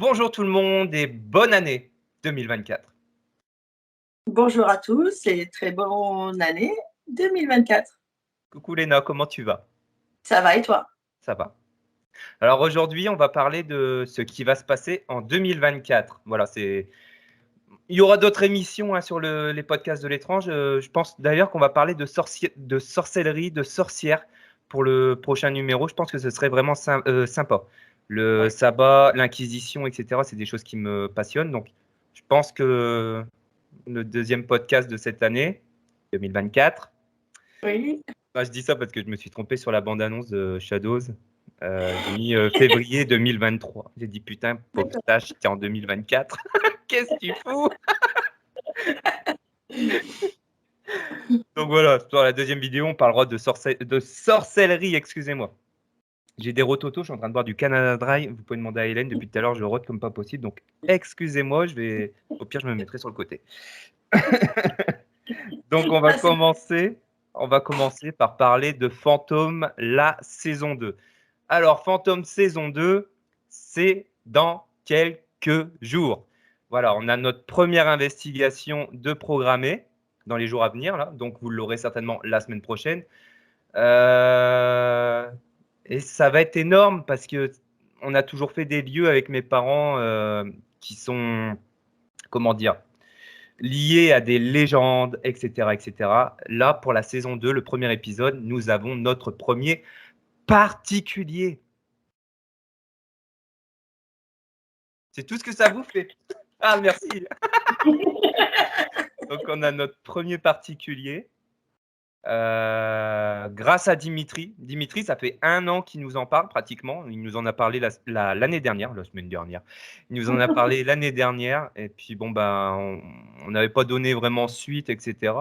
Bonjour tout le monde et bonne année 2024. Bonjour à tous et très bonne année 2024. Coucou Léna, comment tu vas? Ça va et toi? Ça va. Alors aujourd'hui, on va parler de ce qui va se passer en 2024. Voilà, il y aura d'autres émissions sur les podcasts de l'étrange. Je pense d'ailleurs qu'on va parler de sorcellerie, de sorcières pour le prochain numéro. Je pense que ce serait vraiment sympa. Le Ouais. sabbat, l'inquisition, etc., c'est des choses qui me passionnent. Donc, je pense que le deuxième podcast de cette année, 2024. Oui. Je dis ça parce que je me suis trompé sur la bande-annonce de Shadows. J'ai mis février 2023. J'ai dit putain, pauvre D'accord. tâche, t'es en 2024. Qu'est-ce que tu fous? Donc voilà, sur la deuxième vidéo, on parlera de sorcellerie, excusez-moi. J'ai des rototos, je suis en train de boire du Canada Dry. Vous pouvez demander à Hélène, depuis tout à l'heure, je rote comme pas possible. Donc excusez-moi, au pire, je me mettrai sur le côté. Donc on va Ah, c'est commencer. On va commencer par parler de Fantôme, la saison 2. Alors, Fantôme saison 2, c'est dans quelques jours. Voilà, on a notre première investigation de programmée dans les jours à venir, là. Donc, vous l'aurez certainement la semaine prochaine. Et ça va être énorme parce que on a toujours fait des lieux avec mes parents qui sont, comment dire, liés à des légendes, etc., etc. Là, pour la saison 2, le premier épisode, nous avons notre premier particulier. C'est tout ce que ça vous fait. Ah, merci. Donc, on a notre premier particulier. Grâce à Dimitri. Dimitri, ça fait 1 an qu'il nous en parle pratiquement. Il nous en a parlé l'année dernière, la semaine dernière. Il nous en a parlé l'année dernière. Et puis, bon, on n'avait pas donné vraiment suite, etc.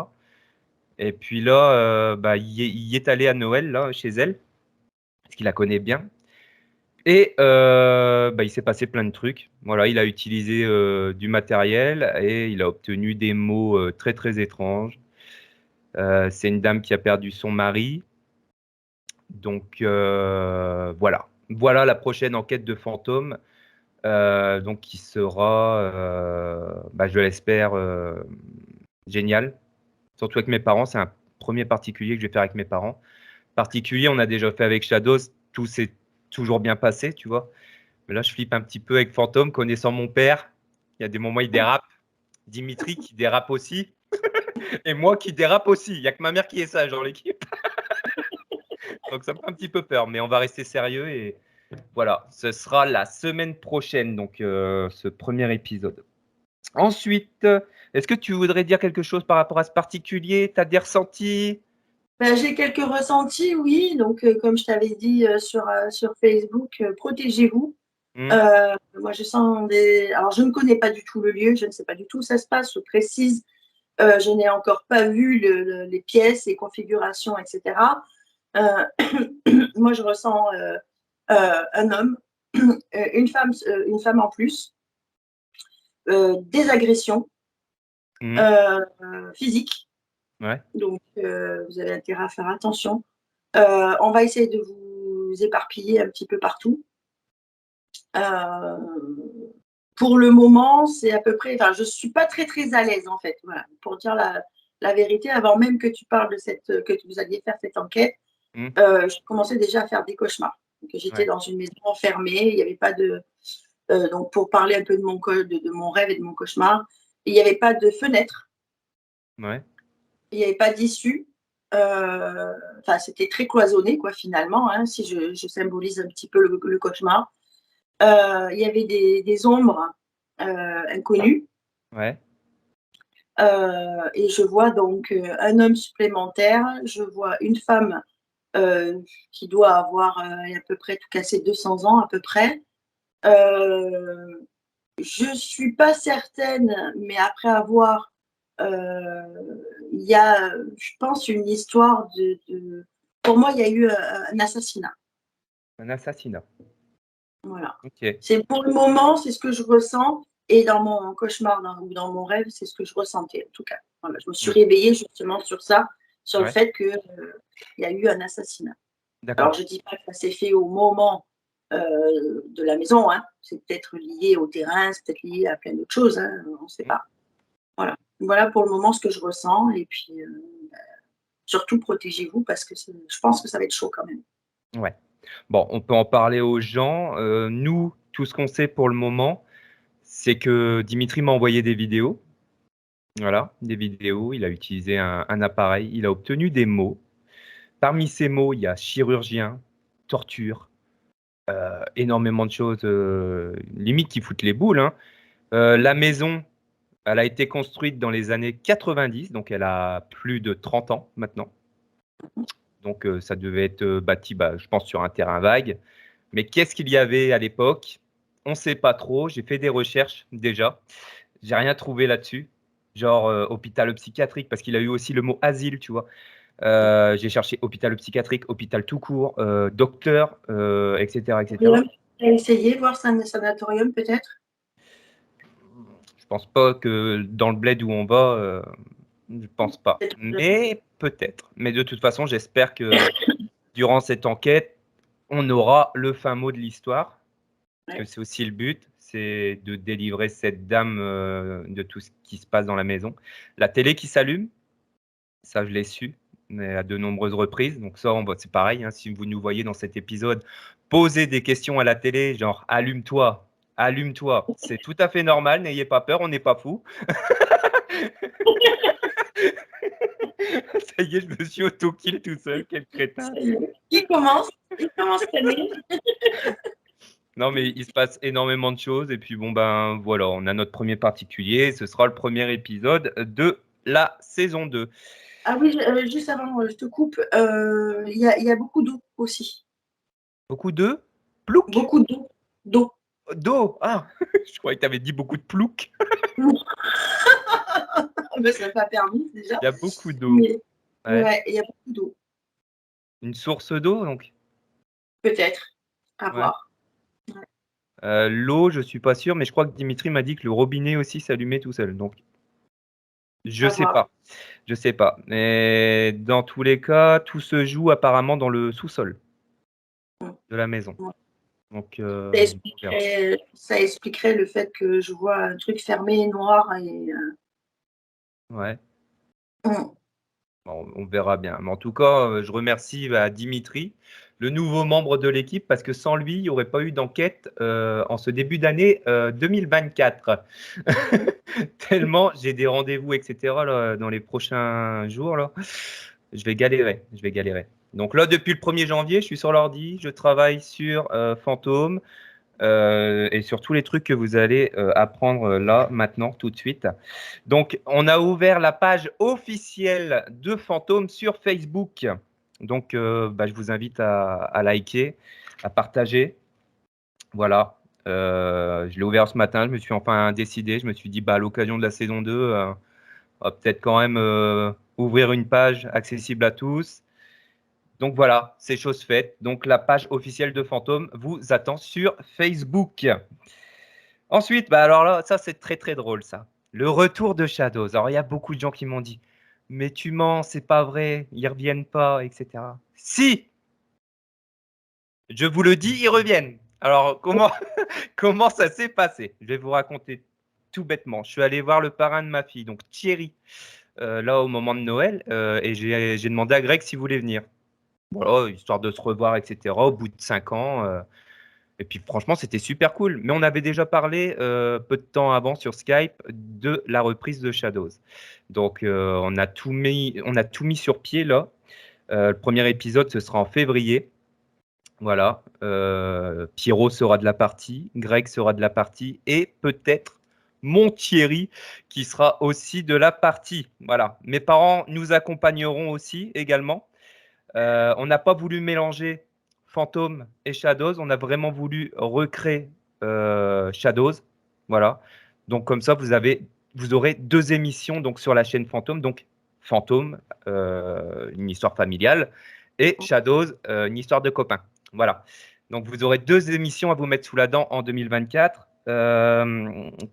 Et puis là, il est allé à Noël, là, chez elle, parce qu'il la connaît bien. Et il s'est passé plein de trucs. Voilà, il a utilisé du matériel et il a obtenu des mots très très étranges. C'est une dame qui a perdu son mari. Donc voilà. Voilà la prochaine enquête de fantôme. Donc qui sera, je l'espère, génial. Surtout avec mes parents. C'est un premier particulier que je vais faire avec mes parents. Particulier, on a déjà fait avec Shadows. Tout s'est toujours bien passé, tu vois. Mais là, je flippe un petit peu avec Fantôme, connaissant mon père. Il y a des moments, il dérape. Dimitri qui dérape aussi. Et moi qui dérape aussi. Il n'y a que ma mère qui est sage dans l'équipe. Donc ça me fait un petit peu peur. Mais on va rester sérieux. Et voilà, ce sera la semaine prochaine, donc ce premier épisode. Ensuite, est-ce que tu voudrais dire quelque chose par rapport à ce particulier? Tu as des ressentis? J'ai quelques ressentis, oui. Donc, comme je t'avais dit sur Facebook, protégez-vous. Moi, je sens Alors, je ne connais pas du tout le lieu, je ne sais pas du tout où ça se passe. Je précise, je n'ai encore pas vu les pièces, les configurations, etc. Moi, je ressens un homme, une femme en plus, des agressions Mmh. physiques. Ouais. Donc, vous avez intérêt à faire attention. On va essayer de vous éparpiller un petit peu partout. Pour le moment, c'est à peu près. Enfin, je suis pas très très à l'aise en fait. Voilà, pour dire la vérité, avant même que tu parles que vous alliez faire cette enquête, Mmh. je commençais déjà à faire des cauchemars. Donc, j'étais Ouais. dans une maison enfermée. Il n'y avait pas de. Donc, pour parler un peu de mon rêve et de mon cauchemar, il n'y avait pas de fenêtre. Ouais. Il n'y avait pas d'issue. Enfin, c'était très cloisonné, quoi, finalement, hein, si je symbolise un petit peu le cauchemar. Il y avait des ombres inconnues. Ouais. Et je vois donc un homme supplémentaire. Je vois une femme qui doit avoir à peu près tout cassé 200 ans, à peu près. Je ne suis pas certaine, mais après avoir il y a, je pense, une histoire Pour moi, il y a eu un assassinat. Un assassinat. Voilà. Ok. C'est pour le moment, c'est ce que je ressens. Et dans mon cauchemar ou dans mon rêve, c'est ce que je ressentais, en tout cas. Voilà, je me suis Mmh. réveillée justement sur ça, sur le Ouais. fait qu'il y a eu un assassinat. Alors, D'accord. je ne dis pas que ça s'est fait au moment de la maison. Hein. C'est peut-être lié au terrain, c'est peut-être lié à plein d'autres choses. Hein, on ne sait pas. Voilà pour le moment ce que je ressens. Et puis, surtout, protégez-vous parce que je pense que ça va être chaud quand même. Ouais. Bon, on peut en parler aux gens. Nous, tout ce qu'on sait pour le moment, c'est que Dimitri m'a envoyé des vidéos. Voilà, des vidéos. Il a utilisé un appareil. Il a obtenu des mots. Parmi ces mots, il y a chirurgien, torture, énormément de choses, limite qui foutent les boules. Hein. La maison, elle a été construite dans les années 90, donc elle a plus de 30 ans maintenant. Donc ça devait être bâti, je pense, sur un terrain vague. Mais qu'est-ce qu'il y avait à l'époque? On ne sait pas trop. J'ai fait des recherches déjà. J'ai rien trouvé là-dessus. Genre hôpital psychiatrique, parce qu'il a eu aussi le mot asile, tu vois. J'ai cherché hôpital psychiatrique, hôpital tout court, docteur, etc., etc. Tu as essayé, voir sanatorium peut-être? Je pense pas que dans le bled où on va, je pense pas. Mais peut-être. Mais de toute façon, j'espère que durant cette enquête, on aura le fin mot de l'histoire. Parce que c'est aussi le but, c'est de délivrer cette dame de tout ce qui se passe dans la maison. La télé qui s'allume, ça je l'ai su, mais à de nombreuses reprises. Donc ça, c'est pareil, hein, si vous nous voyez dans cet épisode, poser des questions à la télé, genre allume-toi, allume-toi. C'est tout à fait normal, n'ayez pas peur, on n'est pas fous. Ça y est, je me suis auto-kill tout seul, quel crétin. Il commence cette année. Non, mais il se passe énormément de choses. Et puis, voilà, on a notre premier particulier. Ce sera le premier épisode de la saison 2. Ah oui, juste avant, je te coupe. Il y a beaucoup d'eau aussi. Beaucoup de plouc? Beaucoup d'eau. D'eau? Ah, je croyais que tu avais dit beaucoup de plouc. Mais ça n'a pas permis déjà. Il y a beaucoup d'eau. Mais, ouais, il y a beaucoup d'eau. Une source d'eau, donc? Peut-être. À voir. L'eau, je suis pas sûr, mais je crois que Dimitri m'a dit que le robinet aussi s'allumait tout seul. Donc, je sais pas. Je sais pas. Mais dans tous les cas, tout se joue apparemment dans le sous-sol de la maison. Donc, ça expliquerait le fait que je vois un truc fermé, noir. Ouais. Bon, on verra bien. Mais en tout cas, je remercie Dimitri, le nouveau membre de l'équipe, parce que sans lui, il n'y aurait pas eu d'enquête en ce début d'année 2024. Tellement j'ai des rendez-vous, etc. là, dans les prochains jours. Là. Je vais galérer. Donc là, depuis le 1er janvier, je suis sur l'ordi, je travaille sur Fantôme et sur tous les trucs que vous allez apprendre là, maintenant, tout de suite. Donc, on a ouvert la page officielle de Fantôme sur Facebook. Donc, je vous invite à liker, à partager. Voilà. Je l'ai ouvert ce matin, je me suis enfin décidé. Je me suis dit, à l'occasion de la saison 2, on va peut-être quand même ouvrir une page accessible à tous. Donc voilà, c'est chose faite. Donc la page officielle de Fantôme vous attend sur Facebook. Ensuite, alors là, ça c'est très très drôle ça. Le retour de Shadows. Alors il y a beaucoup de gens qui m'ont dit, mais tu mens, c'est pas vrai, ils reviennent pas, etc. Si, je vous le dis, ils reviennent. Alors comment ça s'est passé? Je vais vous raconter tout bêtement. Je suis allé voir le parrain de ma fille, donc Thierry, là au moment de Noël, et j'ai demandé à Greg s'il voulait venir. Voilà, histoire de se revoir, etc. Au bout de 5 ans. Et puis franchement, c'était super cool. Mais on avait déjà parlé peu de temps avant sur Skype de la reprise de Shadows. Donc on a tout mis sur pied là. Le premier épisode, ce sera en février. Voilà. Pierrot sera de la partie, Greg sera de la partie et peut-être mon Thierry qui sera aussi de la partie. Voilà. Mes parents nous accompagneront aussi également. On n'a pas voulu mélanger Fantôme et Shadows. On a vraiment voulu recréer Shadows. Voilà. Donc comme ça, vous aurez 2 émissions donc sur la chaîne Fantôme. Donc Fantôme, une histoire familiale, et Shadows, une histoire de copains. Voilà. Donc vous aurez 2 émissions à vous mettre sous la dent en 2024.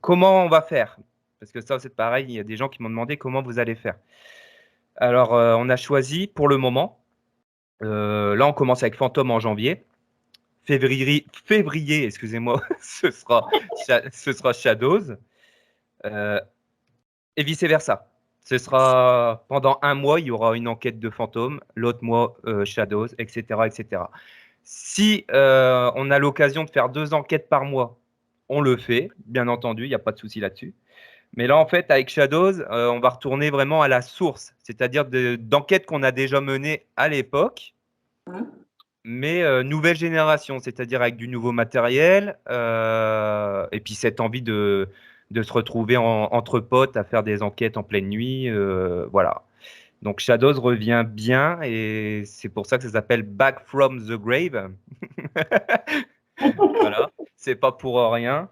Comment on va faire? Parce que ça, c'est pareil. Il y a des gens qui m'ont demandé comment vous allez faire. Alors, on a choisi pour le moment. Là, on commence avec Fantôme en janvier. février, excusez-moi, ce sera Shadows. Et vice-versa. Ce sera pendant un mois, il y aura une enquête de fantômes, l'autre mois, Shadows, etc., etc. Si on a l'occasion de faire 2 enquêtes par mois, on le fait, bien entendu, il n'y a pas de souci là-dessus. Mais là, en fait, avec Shadows, on va retourner vraiment à la source, c'est-à-dire d'enquêtes qu'on a déjà menées à l'époque, mais nouvelle génération, c'est-à-dire avec du nouveau matériel, et puis cette envie de se retrouver entre potes à faire des enquêtes en pleine nuit, voilà. Donc Shadows revient bien et c'est pour ça que ça s'appelle Back from the Grave. Voilà, c'est pas pour rien.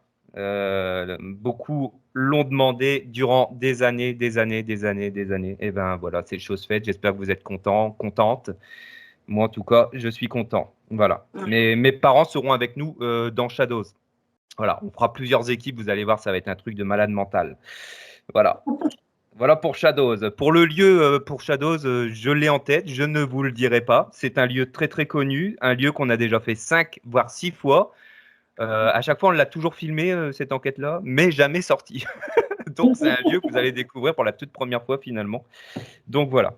Beaucoup l'ont demandé durant des années, des années, des années, des années. Et ben voilà, c'est chose faite. J'espère que vous êtes contents, contentes. Moi, en tout cas, je suis content. Voilà. Mais mes parents seront avec nous dans Shadows. Voilà, on fera plusieurs équipes. Vous allez voir, ça va être un truc de malade mental. Voilà. Voilà pour Shadows. Pour le lieu, pour Shadows, je l'ai en tête. Je ne vous le dirai pas. C'est un lieu très très connu, un lieu qu'on a déjà fait 5 voire 6 fois. À chaque fois, on l'a toujours filmé cette enquête-là, mais jamais sorti. Donc c'est un lieu que vous allez découvrir pour la toute première fois finalement. Donc voilà.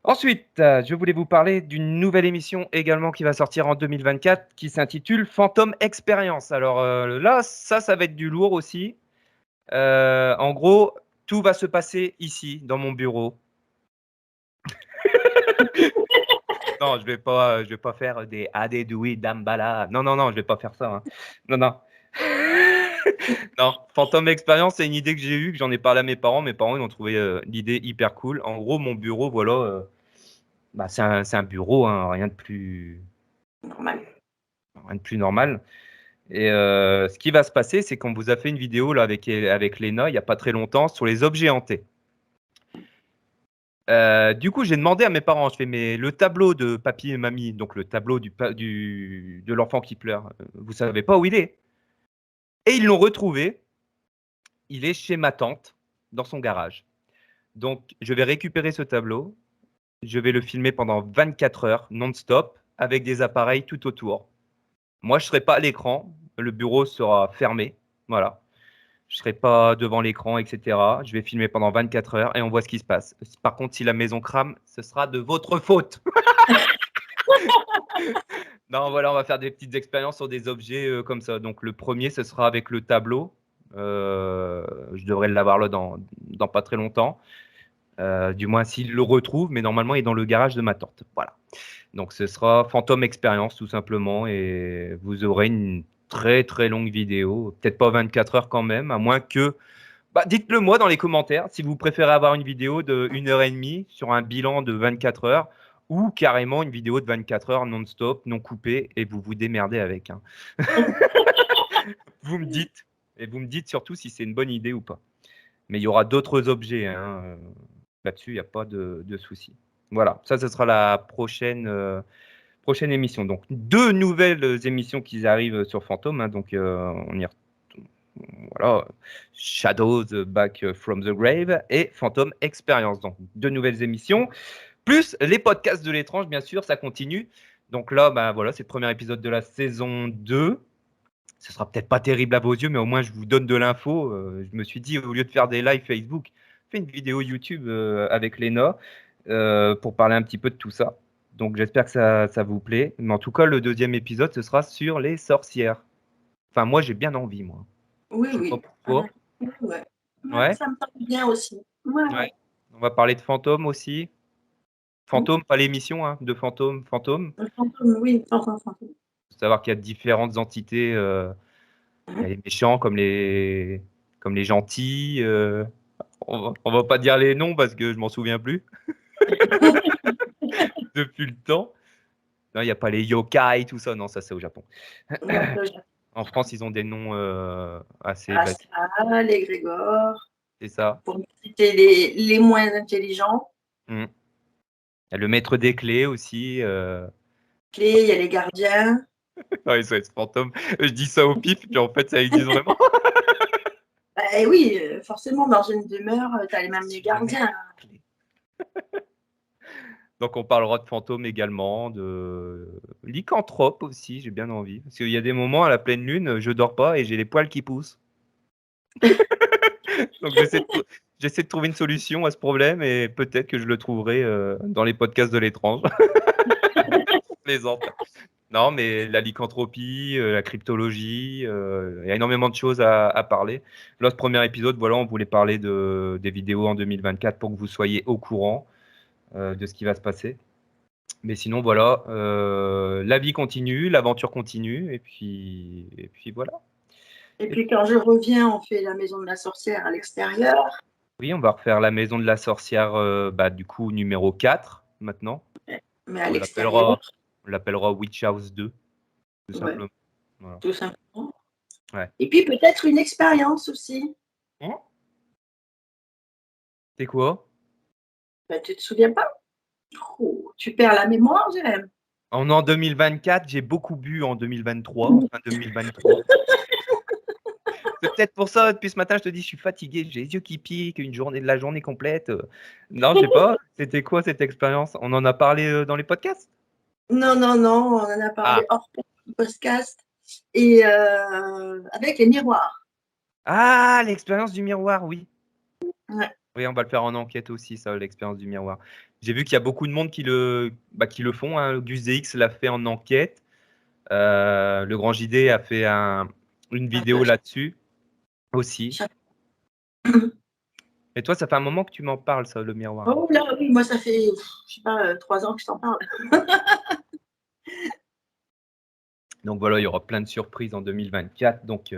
Ensuite, je voulais vous parler d'une nouvelle émission également qui va sortir en 2024 qui s'intitule Phantom Experience. Alors là, ça va être du lourd aussi. En gros, tout va se passer ici, dans mon bureau. Non, je vais pas faire des Adedoui Dambala. Non, non, non, je vais pas faire ça. Hein. Non, non. Non, Phantom Experience, c'est une idée que j'ai eue, que j'en ai parlé à mes parents. Mes parents, ils ont trouvé l'idée hyper cool. En gros, mon bureau, voilà, bah, c'est un bureau, hein, rien de plus normal. Et ce qui va se passer, c'est qu'on vous a fait une vidéo là avec Léna, il n'y a pas très longtemps, sur les objets hantés. Du coup, j'ai demandé à mes parents, je fais, mais le tableau de papy et mamie, donc le tableau de l'enfant qui pleure, vous savez pas où il est? Et ils l'ont retrouvé. Il est chez ma tante, dans son garage. Donc, je vais récupérer ce tableau. Je vais le filmer pendant 24 heures non-stop avec des appareils tout autour. Moi, je ne serai pas à l'écran. Le bureau sera fermé. Voilà. Je ne serai pas devant l'écran, etc. Je vais filmer pendant 24 heures et on voit ce qui se passe. Par contre, si la maison crame, ce sera de votre faute. Non, voilà, on va faire des petites expériences sur des objets comme ça. Donc, le premier, ce sera avec le tableau. Je devrais l'avoir là dans pas très longtemps. Du moins, s'il le retrouve, mais normalement, il est dans le garage de ma tante. Voilà. Donc, ce sera Phantom Experience, tout simplement. Et vous aurez une très, très longue vidéo. Peut-être pas 24 heures quand même, à moins que. Bah, dites-le moi dans les commentaires si vous préférez avoir une vidéo de 1h30 sur un bilan de 24 heures ou carrément une vidéo de 24 heures non-stop, non coupée, et vous vous démerdez avec. Hein. Vous me dites, et vous me dites surtout si c'est une bonne idée ou pas. Mais il y aura d'autres objets. Hein. Là-dessus, il n'y a pas de souci. Voilà, ça, ce sera la prochaine émission. Donc, 2 nouvelles émissions qui arrivent sur Phantom. Hein. Donc, on y voilà, Shadows, Back from the Grave et Phantom Experience. Donc, 2 nouvelles émissions. Plus les podcasts de l'étrange, bien sûr, ça continue. Donc là, bah, voilà, c'est le premier épisode de la saison 2. Ce sera peut-être pas terrible à vos yeux, mais au moins, je vous donne de l'info. Je me suis dit, au lieu de faire des lives Facebook, fais une vidéo YouTube avec Léna pour parler un petit peu de tout ça. Donc, j'espère que ça vous plaît. Mais en tout cas, le 2e épisode, ce sera sur les sorcières. Enfin, moi, j'ai bien envie, moi. Oui, Je sais pas oui. pourquoi. Ouais. Ouais. Ça me parle bien aussi. Ouais, Ouais. ouais. On va parler de fantômes aussi. Fantômes, pas l'émission, hein, de fantômes. Fantômes. Fantôme, oui, fantôme. Faut savoir qu'il y a différentes entités. Il y a les méchants comme les gentils. On va pas dire les noms parce que je m'en souviens plus depuis le temps. Non, il n'y a pas les yokai, tout ça. Non, ça c'est au Japon. En France, ils ont des noms assez basiques. Pascal, les Grégor, C'est ça. pour citer les moins intelligents. Il y a le maître des clés aussi. Clés, il y a les gardiens. Ouais, ça va être fantôme. Je dis ça au pif, puis en fait, ça existe vraiment. Oui, forcément, dans une demeure, tu as même les gardiens. Donc on parlera de fantômes également, de lycanthropes aussi, j'ai bien envie. Parce qu'il y a des moments à la pleine lune, je dors pas et j'ai les poils qui poussent. Donc j'essaie de trouver une solution à ce problème et peut-être que je le trouverai dans les podcasts de l'étrange. Je plaisante. Non, mais la lycanthropie, la cryptologie, il y a énormément de choses à parler. Là, ce premier épisode, voilà, on voulait parler des vidéos en 2024 pour que vous soyez au courant de ce qui va se passer. Mais sinon, voilà, la vie continue, l'aventure continue, et puis voilà. Et puis quand je reviens, on fait la maison de la sorcière à l'extérieur. Oui, on va refaire la maison de la sorcière, du coup, numéro 4, maintenant. Mais à On l'extérieur, l'appellera Witch House 2, tout ouais, simplement. Voilà. tout simplement. Ouais. Et puis peut-être une expérience aussi. C'est quoi? Ben, tu te souviens pas? Oh, tu perds la mémoire, Jérém. En 2024, j'ai beaucoup bu en 2023, en fin 2023. C'est peut-être pour ça, depuis ce matin, je te dis, je suis fatigué, j'ai les yeux qui piquent, la journée complète. Non, je sais pas. C'était quoi cette expérience? On en a parlé dans les podcasts? Non, on en a parlé Ah. hors podcast et avec les miroirs. Ah, l'expérience du miroir, oui. Ouais. Oui, on va le faire en enquête aussi, ça, l'expérience du miroir. J'ai vu qu'il y a beaucoup de monde qui le font, hein. Gus DX l'a fait en enquête. Le Grand JD a fait une vidéo là-dessus aussi. Et toi, ça fait un moment que tu m'en parles, ça, le miroir. Oh là, oui, moi, ça fait, je sais pas, 3 ans que je t'en parle. Donc voilà, il y aura plein de surprises en 2024. Donc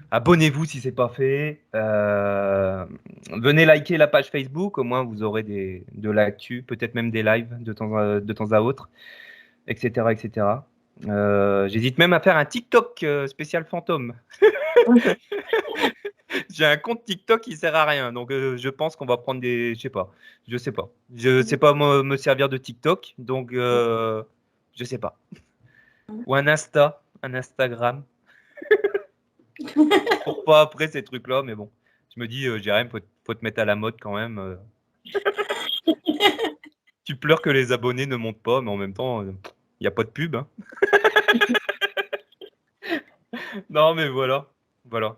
abonnez-vous si ce n'est pas fait. Venez liker la page Facebook, au moins vous aurez de l'actu, peut-être même des lives de temps à autre, etc. etc. J'hésite même à faire un TikTok spécial fantôme. J'ai un compte TikTok qui sert à rien, donc je pense qu'on va prendre des, je sais pas, me servir de TikTok, donc je sais pas, ou un Instagram, pour pas après ces trucs-là, mais bon, je me dis, Jérém, faut te mettre à la mode quand même. Tu pleures que les abonnés ne montent pas, mais en même temps, il n'y a pas de pub, hein. Non, mais voilà, voilà.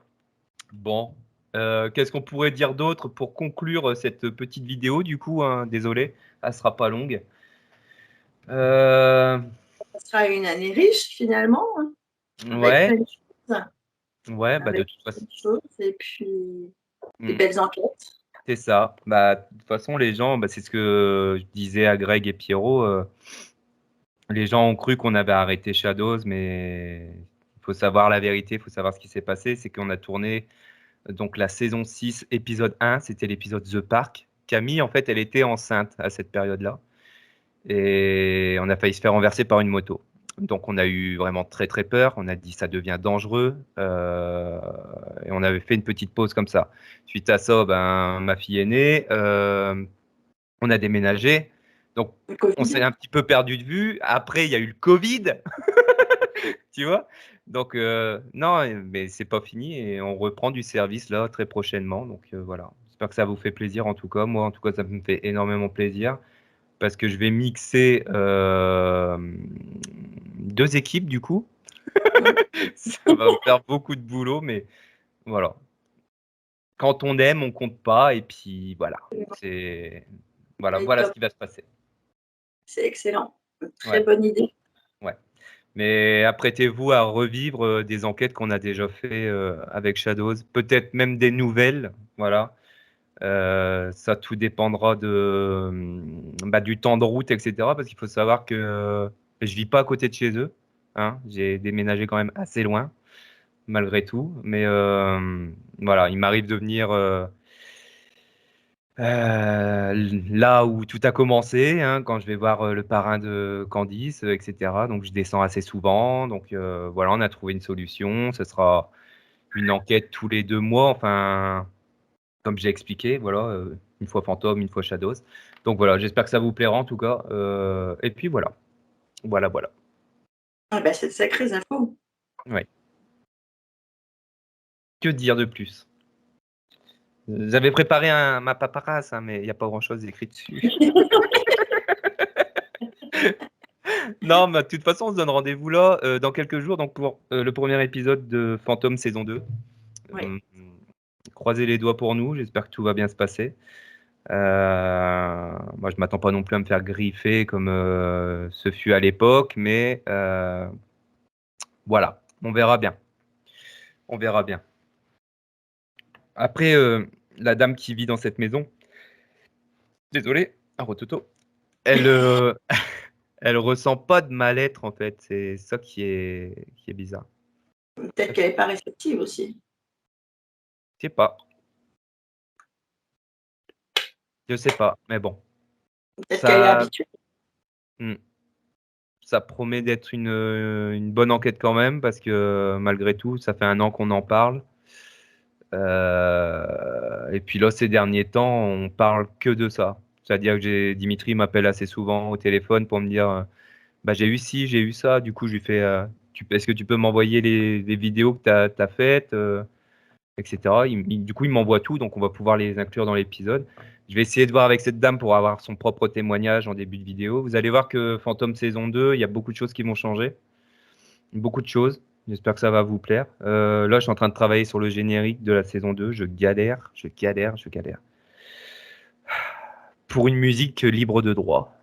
Bon, qu'est-ce qu'on pourrait dire d'autre pour conclure cette petite vidéo, du coup, hein, désolé, elle sera pas longue. Ça sera une année riche, finalement, hein, avec Ouais, plein de choses. ouais, de Avec toute plein façon, de choses et puis des hmm, belles enquêtes. c'est ça. De toute façon, les gens, c'est ce que je disais à Greg et Pierrot, les gens ont cru qu'on avait arrêté Shadows, mais il faut savoir la vérité, il faut savoir ce qui s'est passé, c'est qu'on a tourné donc la saison 6, épisode 1, c'était l'épisode The Park. Camille, en fait, elle était enceinte à cette période-là. Et on a failli se faire renverser par une moto. Donc on a eu vraiment très très peur. On a dit ça devient dangereux. Et on avait fait une petite pause comme ça. Suite à ça, ma fille est née. On a déménagé. Donc on s'est un petit peu perdu de vue. Après, il y a eu le Covid. Tu vois? Donc non, mais c'est pas fini et on reprend du service là très prochainement. Donc voilà. J'espère que ça vous fait plaisir en tout cas. Moi, en tout cas, ça me fait énormément plaisir parce que je vais mixer 2 équipes du coup. Ça va me faire beaucoup de boulot, mais voilà. Quand on aime, on compte pas et puis voilà. C'est voilà ce qui va se passer. C'est excellent. Très Ouais, bonne idée. ouais. Mais apprêtez-vous à revivre des enquêtes qu'on a déjà fait avec Shadows, peut-être même des nouvelles, voilà. Ça tout dépendra du temps de route, etc. Parce qu'il faut savoir que je vis pas à côté de chez eux, hein. J'ai déménagé quand même assez loin, malgré tout. Mais voilà, il m'arrive de venir là où tout a commencé, hein, quand je vais voir le parrain de Candice, etc. Donc je descends assez souvent. Donc voilà, on a trouvé une solution. Ce sera une enquête tous les 2 mois. Enfin, comme j'ai expliqué, voilà, une fois Fantôme, une fois Shadows. Donc voilà, j'espère que ça vous plaira en tout cas. Et puis voilà, voilà. Ah ben, c'est de sacrées infos. Ouais. Que dire de plus? J'avais préparé ma paperasse, hein, mais il n'y a pas grand-chose écrit dessus. Non, mais de toute façon, on se donne rendez-vous là dans quelques jours donc pour le premier épisode de Fantôme saison 2. Ouais. Croisez les doigts pour nous, j'espère que tout va bien se passer. Moi, je m'attends pas non plus à me faire griffer comme ce fut à l'époque, mais voilà, on verra bien. On verra bien. Après, la dame qui vit dans cette maison, désolé, un rototo, elle, elle ressent pas de mal-être en fait. C'est ça qui est bizarre. Peut-être qu'elle est pas réceptive aussi. Je sais pas, je sais pas, mais bon, Peut-être qu'elle est ça, habituée. hmm, ça promet d'être une bonne enquête quand même parce que malgré tout, ça fait 1 an qu'on en parle. Et puis là, ces derniers temps, on parle que de ça. C'est-à-dire que Dimitri m'appelle assez souvent au téléphone pour me dire bah, j'ai eu ci, j'ai eu ça. Du coup, je lui fais est-ce que tu peux m'envoyer les vidéos que tu as faites, etc. Du coup, il m'envoie tout, donc on va pouvoir les inclure dans l'épisode. Je vais essayer de voir avec cette dame pour avoir son propre témoignage en début de vidéo. Vous allez voir que Fantôme saison 2, il y a beaucoup de choses qui vont changer. Beaucoup de choses. J'espère que ça va vous plaire. Là, je suis en train de travailler sur le générique de la saison 2. Je galère, je galère, je galère. Pour une musique libre de droit.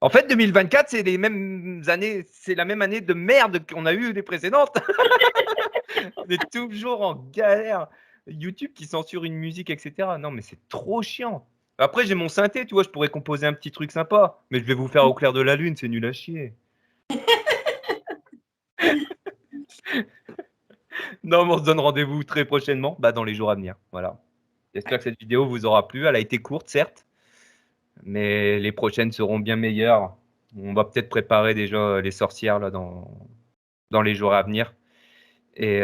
En fait, 2024, c'est les mêmes années, c'est la même année de merde qu'on a eu les précédentes. On est toujours en galère. YouTube qui censure une musique, etc. Non, mais c'est trop chiant. Après, j'ai mon synthé, tu vois, je pourrais composer un petit truc sympa. Mais je vais vous faire au clair de la lune, c'est nul à chier. Non, mais on se donne rendez-vous très prochainement, bah, dans les jours à venir. Voilà. J'espère que cette vidéo vous aura plu. Elle a été courte, certes, mais les prochaines seront bien meilleures. On va peut-être préparer déjà les sorcières là, dans les jours à venir. Et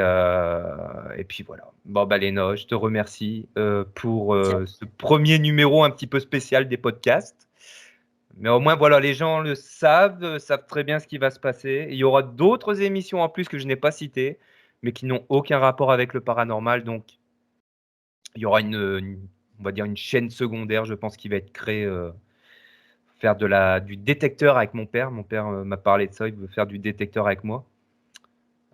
puis voilà. Bon, bah, Léna, je te remercie pour ce premier numéro un petit peu spécial des podcasts. Mais au moins, voilà, les gens le savent très bien ce qui va se passer. Il y aura d'autres émissions en plus que je n'ai pas citées, mais qui n'ont aucun rapport avec le paranormal. Donc, il y aura on va dire une chaîne secondaire, je pense, qui va être créée, faire du détecteur avec mon père. Mon père m'a parlé de ça, il veut faire du détecteur avec moi.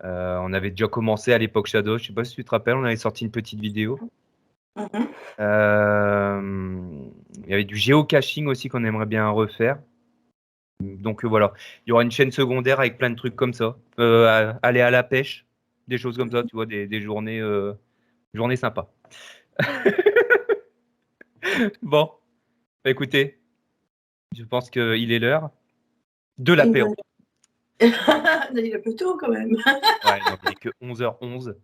On avait déjà commencé à l'époque Shadow, je sais pas si tu te rappelles, on avait sorti une petite vidéo. Mhm. Il y avait du géocaching aussi qu'on aimerait bien refaire. Donc voilà, il y aura une chaîne secondaire avec plein de trucs comme ça. Aller à la pêche, des choses comme ça, tu vois, des journées, journées sympas. Bon, bah, écoutez, je pense qu'il est l'heure de Une l'apéro. bonne... Il est un peu tôt quand même. Ouais, non, il est que 11h11.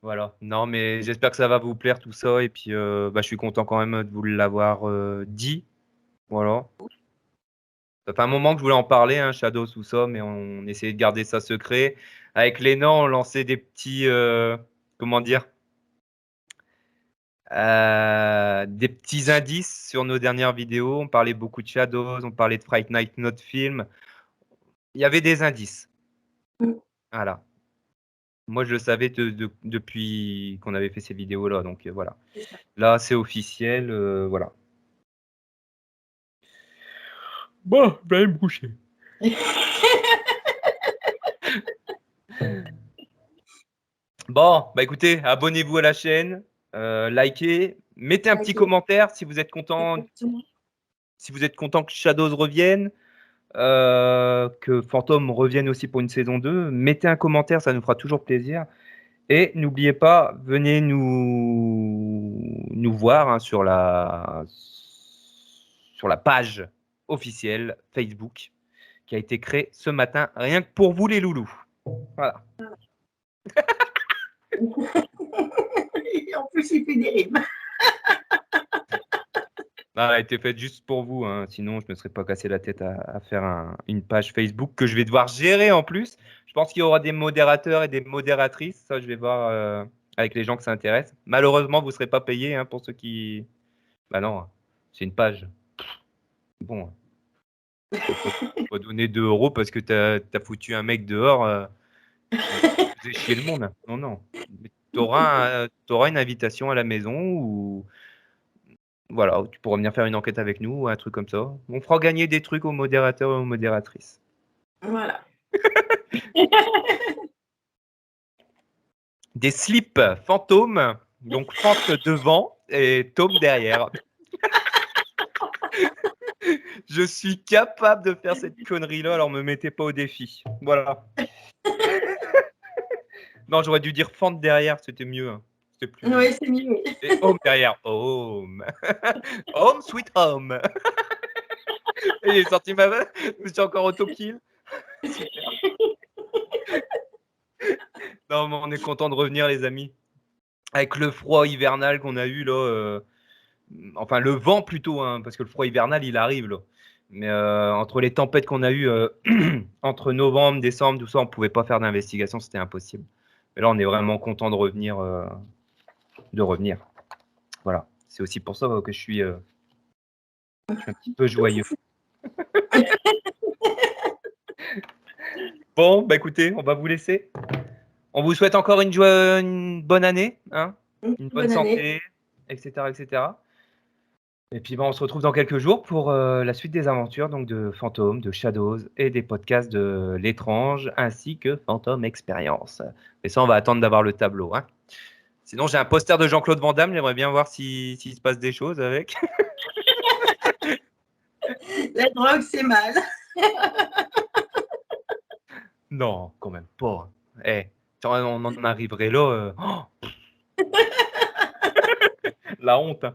Voilà. Non, mais j'espère que ça va vous plaire tout ça. Et puis, bah, je suis content quand même de vous l'avoir dit. Voilà. Ça fait un moment que je voulais en parler, hein, Shadows, tout ça, mais on essayait de garder ça secret. Avec Léna, on lançait des petits, comment dire, des petits indices sur nos dernières vidéos. On parlait beaucoup de Shadows, on parlait de Fright Night, notre film. Il y avait des indices. Voilà. Moi, je le savais depuis qu'on avait fait ces vidéos-là. Donc, voilà. C'est ça. Là, c'est officiel. Voilà. Bon, je vais aller me coucher. Bon, bah écoutez, abonnez-vous à la chaîne, likez, mettez un petit Ok, commentaire si vous êtes content, exactement. que Shadows revienne, que Phantom revienne aussi pour une saison 2. Mettez un commentaire, ça nous fera toujours plaisir. Et n'oubliez pas, venez nous voir hein, sur la page officielle Facebook qui a été créée ce matin, rien que pour vous les loulous. Voilà. Et en plus, il fait des rimes. Ah, elle a été faite juste pour vous, hein. Sinon je ne me serais pas cassé la tête à faire une page Facebook que je vais devoir gérer en plus. Je pense qu'il y aura des modérateurs et des modératrices, ça je vais voir avec les gens que ça intéresse. Malheureusement, vous ne serez pas payé hein, pour ceux qui... Bah non, c'est une page. Bon, pas donner 2 euros parce que tu as foutu un mec dehors qui faisait chier le monde. Non, non. Tu auras une invitation à la maison ou Voilà, tu pourras venir faire une enquête avec nous ou un truc comme ça. On fera gagner des trucs aux modérateurs et aux modératrices. Voilà. Des slips fantômes, donc Fante devant et Tome derrière. Je suis capable de faire cette connerie-là, alors me mettez pas au défi. Voilà. Non, j'aurais dû dire Fante derrière, c'était mieux. Hein. C'était plus. Oui, c'est mieux. Oui. Et Home derrière. Home. Home, sweet home. Et j'ai sorti ma main, je me suis encore auto-kill. Super. Non, mais on est content de revenir, les amis. Avec le froid hivernal qu'on a eu là, enfin le vent plutôt, hein, parce que le froid hivernal il arrive là. Mais entre les tempêtes qu'on a eues entre novembre, décembre, tout ça, on pouvait pas faire d'investigation, c'était impossible. Mais là, on est vraiment content de revenir. Voilà. C'est aussi pour ça que je suis un petit peu joyeux. Bon, bah écoutez, on va vous laisser. On vous souhaite encore une bonne année, hein, une bonne santé, etc., etc. Et puis on se retrouve dans quelques jours pour la suite des aventures donc de Fantôme, de Shadows et des podcasts de l'étrange ainsi que Phantom Experience. Mais ça, on va attendre d'avoir le tableau. Hein. Sinon, j'ai un poster de Jean-Claude Van Damme. J'aimerais bien voir s'il se passe des choses avec. La drogue, c'est mal. Non, quand même pas. Eh, on en arriverait là. La honte. Hein.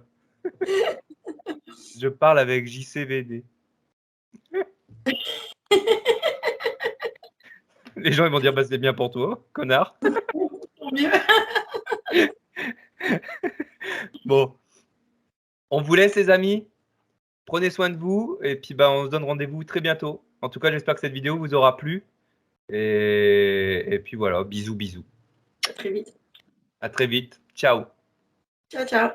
Je parle avec JCVD. Les gens ils vont dire bah c'est bien pour toi, connard. Bon, on vous laisse les amis. Prenez soin de vous et puis bah on se donne rendez-vous très bientôt. En tout cas, j'espère que cette vidéo vous aura plu. Et puis voilà, bisous, bisous. À très vite. À très vite. Ciao. Ciao, ciao.